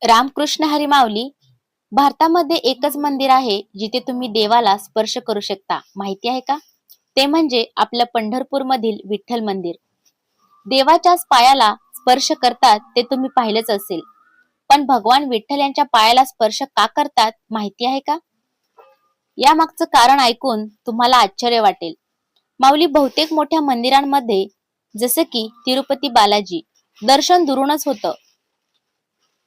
रामकृष्ण हरी माऊली. भारतामध्ये एकच मंदिर आहे जिथे तुम्ही देवाला स्पर्श करू शकता. माहिती आहे का? ते म्हणजे आपलं पंढरपूर मधील विठ्ठल मंदिर. देवाच्या पायाला स्पर्श करतात ते तुम्ही पाहिलेच असेल. पण भगवान विठ्ठल यांच्या पायाला स्पर्श का करतात माहिती आहे का? या मागचं कारण ऐकून तुम्हाला आश्चर्य वाटेल. माऊली, बहुतेक मोठ्या मंदिरांमध्ये जसं की तिरुपती बालाजी दर्शन दुरूनच होतं.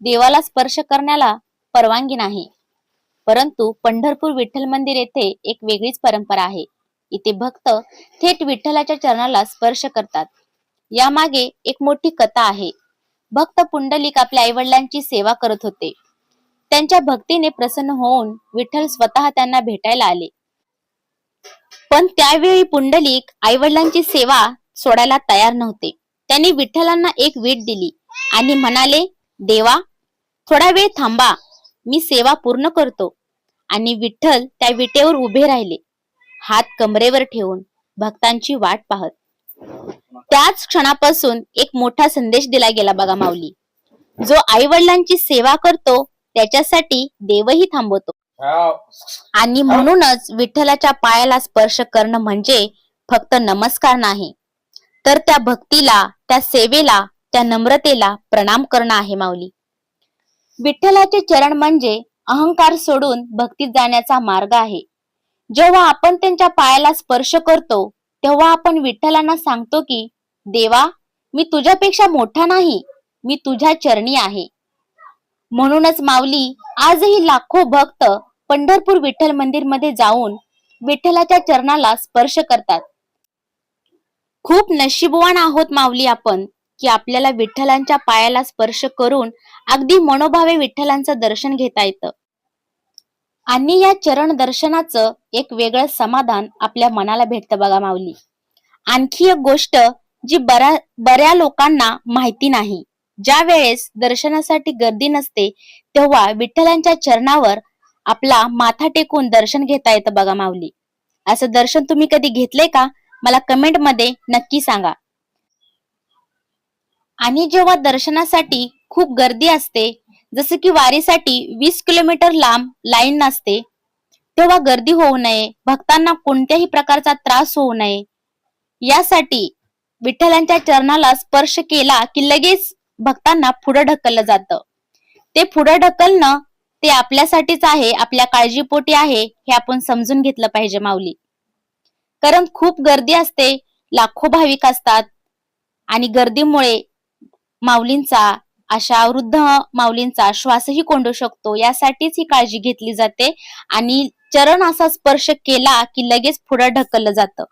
देवाला स्पर्श करण्याला परवानगी नाही. परंतु पंढरपूर विठ्ठल मंदिर येथे एक वेगळीच परंपरा आहे. इथे भक्त थेट विठ्ठलाच्या चरणाला स्पर्श करतात. यामागे एक मोठी कथा आहे. भक्त पुंडलिक आपल्या आईवडिलांची सेवा करत होते. त्यांच्या भक्तीने प्रसन्न होऊन विठ्ठल स्वतः त्यांना भेटायला आले. पण त्यावेळी पुंडलिक आईवडिलांची सेवा सोडायला तयार नव्हते. त्यांनी विठ्ठलांना एक वीट दिली आणि म्हणाले, देवा, थोडा वेळ थांबा, मी सेवा पूर्ण करतो. आणि विठ्ठल त्या विटेवर उभे राहिले, हात कमरेवर ठेवून भक्तांची वाट पाहत. त्याच क्षणापासून एक मोठा संदेश दिला गेला बघा माऊली. जो आई वडिलांची सेवा करतो त्याच्यासाठी देवही थांबवतो. आणि म्हणूनच विठ्ठलाच्या पायाला स्पर्श करणं म्हणजे फक्त नमस्कार नाही, तर त्या भक्तीला, त्या सेवेला, त्या नम्रतेला प्रणाम करणं आहे माऊली. विठ्ठलाचे चरण म्हणजे अहंकार सोडून भक्तीत जाण्याचा मार्ग आहे. जेव्हा आपण त्यांच्या पायाला स्पर्श करतो तेव्हा आपण विठ्ठलांना सांगतो की, देवा, मी तुझ्यापेक्षा मोठा नाही, मी तुझ्या चरणी आहे. म्हणूनच माऊली, आजही लाखो भक्त पंढरपूर विठ्ठल मंदिर मध्ये जाऊन विठ्ठलाच्या चरणाला स्पर्श करतात. खूप नशीबवान आहोत माऊली आपण, की आपल्याला विठ्ठलांच्या पायाला स्पर्श करून अगदी मनोभावे विठ्ठलांचं दर्शन घेता येतं. आणि या चरण दर्शनाचं एक वेगळं समाधान आपल्या मनाला भेटतं बघा माऊली. आणखी एक गोष्ट जी बऱ्या लोकांना माहिती नाही. ज्या वेळेस दर्शनासाठी गर्दी नसते तेव्हा विठ्ठलांच्या चरणावर आपला माथा टेकून दर्शन घेता येतं बघा माऊली. असं दर्शन तुम्ही कधी घेतलंय का? मला कमेंट मध्ये नक्की सांगा. आणि जेव्हा दर्शनासाठी खूप गर्दी असते, जसं की वारीसाठी 20 किलोमीटर लांब लाईन नसते, तेव्हा गर्दी होऊ नये, भक्तांना कोणत्याही प्रकारचा त्रास होऊ नये, यासाठी विठ्ठलांच्या चरणाला स्पर्श केला की लगेच भक्तांना पुढे ढकललं जातं. ते पुढे ढकलणं ते आपल्यासाठीच आहे, आपल्या काळजीपोटी आहे, हे आपण समजून घेतलं पाहिजे माऊली. कारण खूप गर्दी असते, लाखो भाविक असतात आणि गर्दीमुळे माऊलींचा, अशा वृद्ध माऊलींचा श्वासही कोंडू शकतो. यासाठीच ही काळजी घेतली जाते आणि चरण असा स्पर्श केला की लगेच पुढे ढकललं जातं.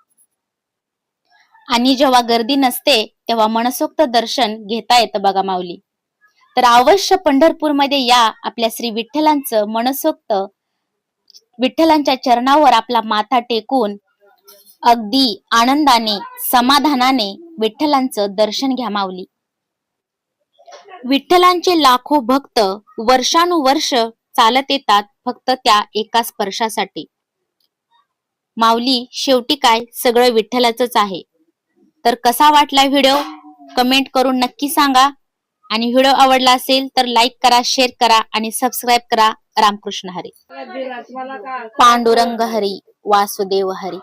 आणि जेव्हा गर्दी नसते तेव्हा मनसोक्त दर्शन घेता येतं बघा माऊली. तर अवश्य पंढरपूर मध्ये या, आपल्या श्री विठ्ठलांचं मनसोक्त विठ्ठलांच्या चरणावर आपला माथा टेकून अगदी आनंदाने, समाधानाने विठ्ठलांचं दर्शन घ्या माऊली. विठ्ठलांचे लाखो भक्त वर्षानुवर्ष चालत येतात फक्त त्या एका स्पर्शासाठी. माऊली, शेवटी काय, सगळं विठ्ठलाचंच आहे. तर कसा वाटला व्हिडिओ कमेंट करून नक्की सांगा. आणि व्हिडिओ आवडला असेल तर लाईक करा, शेअर करा आणि सबस्क्राईब करा. रामकृष्ण हरी. पांडुरंग हरी, वासुदेव हरी.